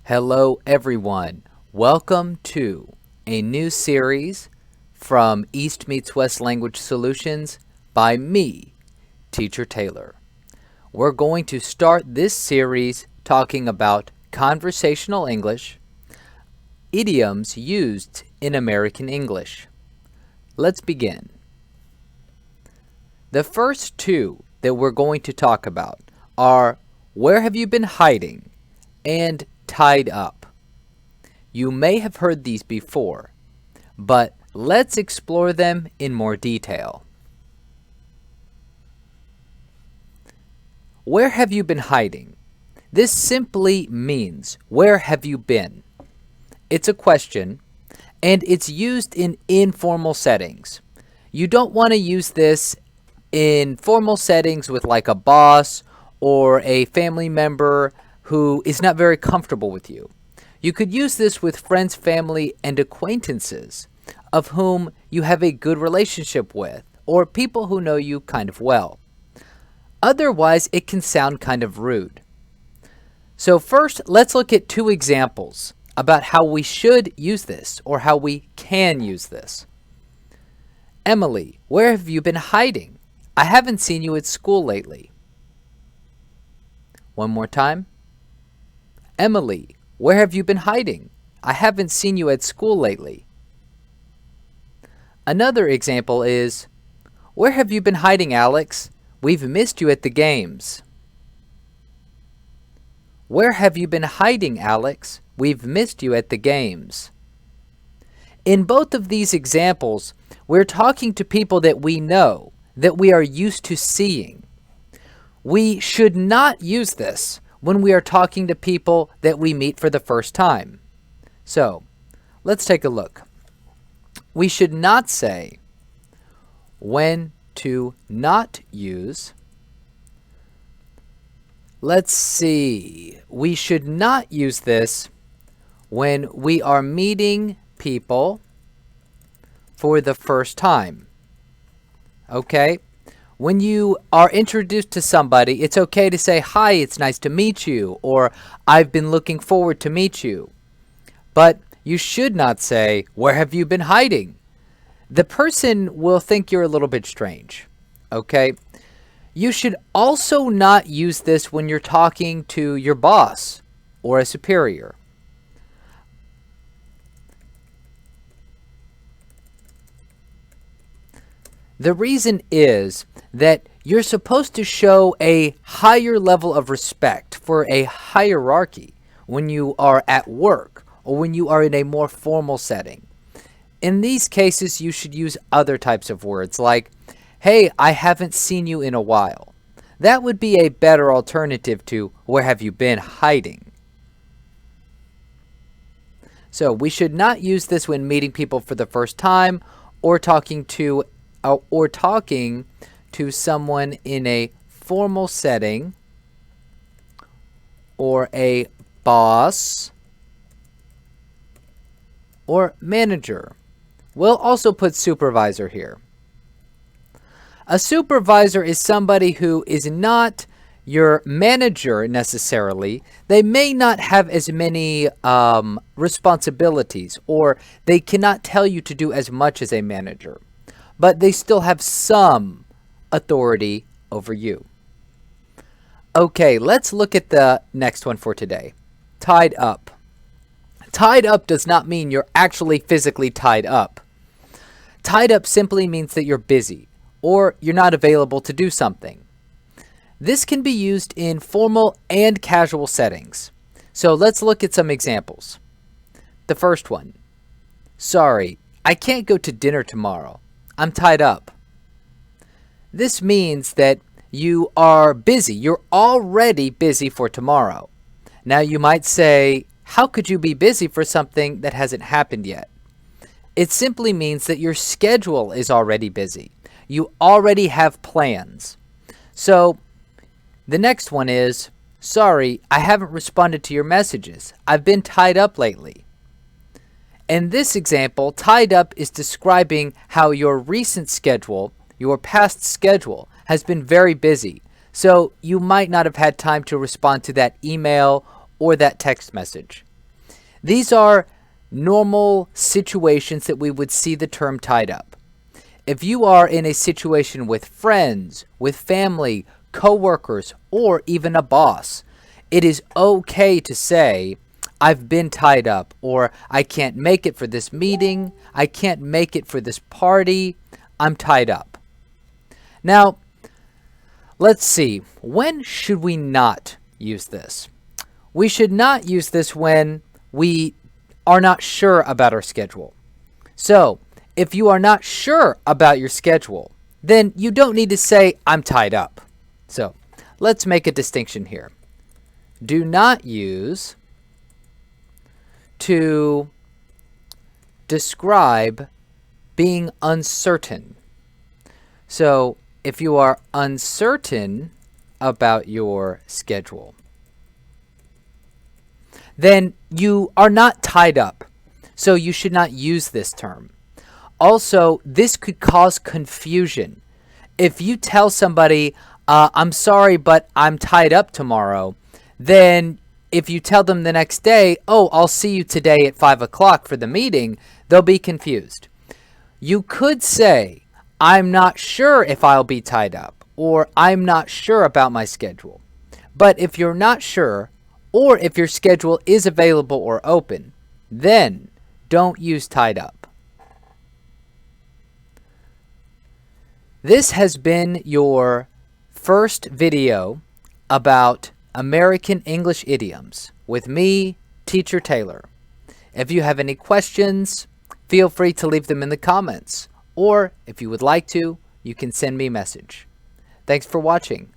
Hello, everyone. Welcome to a new series from East Meets West Language Solutions by me, Teacher Taylor. We're going to start this series talking about conversational English, idioms used in American English. Let's begin. The first two that we're going to talk about are where have you been hiding and tied up. You may have heard these before, but let's explore them in more detail. Where have you been hiding? This simply means, where have you been? It's a question, and it's used in informal settings. You don't want to use this in formal settings with like a boss or a family member who is not very comfortable with you. You could use this with friends, family, and acquaintances of whom you have a good relationship with, or people who know you kind of well. Otherwise, it can sound kind of rude. So first, let's look at two examples about how we should use this, or how we can use this. Emily, where have you been hiding? I haven't seen you at school lately. One more time. Emily, where have you been hiding? I haven't seen you at school lately. Another example is, where have you been hiding, Alex? We've missed you at the games. Where have you been hiding, Alex? We've missed you at the games. In both of these examples, we're talking to people that we know, that we are used to seeing. We should not use this when we are talking to people that we meet for the first time. So, let's take a look. We should not say when to not use. Let's see. We should not use this when we are meeting people for the first time. Okay? When you are introduced to somebody, it's okay to say, hi, it's nice to meet you, or I've been looking forward to meet you. But you should not say, where have you been hiding? The person will think you're a little bit strange. Okay? You should also not use this when you're talking to your boss or a superior. The reason is that you're supposed to show a higher level of respect for a hierarchy when you are at work or when you are in a more formal setting. In these cases, you should use other types of words like, hey, I haven't seen you in a while. That would be a better alternative to where have you been hiding. So we should not use this when meeting people for the first time or talking to someone in a formal setting or a boss or manager. We'll also put supervisor here. A supervisor is somebody who is not your manager necessarily. They may not have as many responsibilities, or they cannot tell you to do as much as a manager, but they still have some authority over you. Okay, let's look at the next one for today. Tied up. Tied up does not mean you're actually physically tied up. Tied up simply means that you're busy or you're not available to do something. This can be used in formal and casual settings. So let's look at some examples. The first one. Sorry, I can't go to dinner tomorrow. I'm tied up. This means that you are busy. You're already busy for tomorrow. Now you might say, how could you be busy for something that hasn't happened yet? It simply means that your schedule is already busy. You already have plans. So the next one is, sorry, I haven't responded to your messages. I've been tied up lately. In this example, tied up is describing how your recent schedule, your past schedule, has been very busy. So you might not have had time to respond to that email or that text message. These are normal situations that we would see the term tied up. If you are in a situation with friends, with family, coworkers, or even a boss, it is okay to say, I've been tied up, or I can't make it for this meeting, I can't make it for this party, I'm tied up. Now, let's see, when should we not use this? We should not use this when we are not sure about our schedule. So, if you are not sure about your schedule, then you don't need to say, I'm tied up. So, let's make a distinction here. Do not use to describe being uncertain. So, if you are uncertain about your schedule, then you are not tied up. So, you should not use this term. Also, this could cause confusion. If you tell somebody, I'm sorry, but I'm tied up tomorrow, then if you tell them the next day, oh, I'll see you today at 5 o'clock for the meeting, they'll be confused. You could say, I'm not sure if I'll be tied up, or I'm not sure about my schedule. But if you're not sure, or if your schedule is available or open, then don't use tied up. This has been your first video about American English idioms with me, Teacher Taylor. If you have any questions, feel free to leave them in the comments, or if you would like to, you can send me a message. Thanks for watching.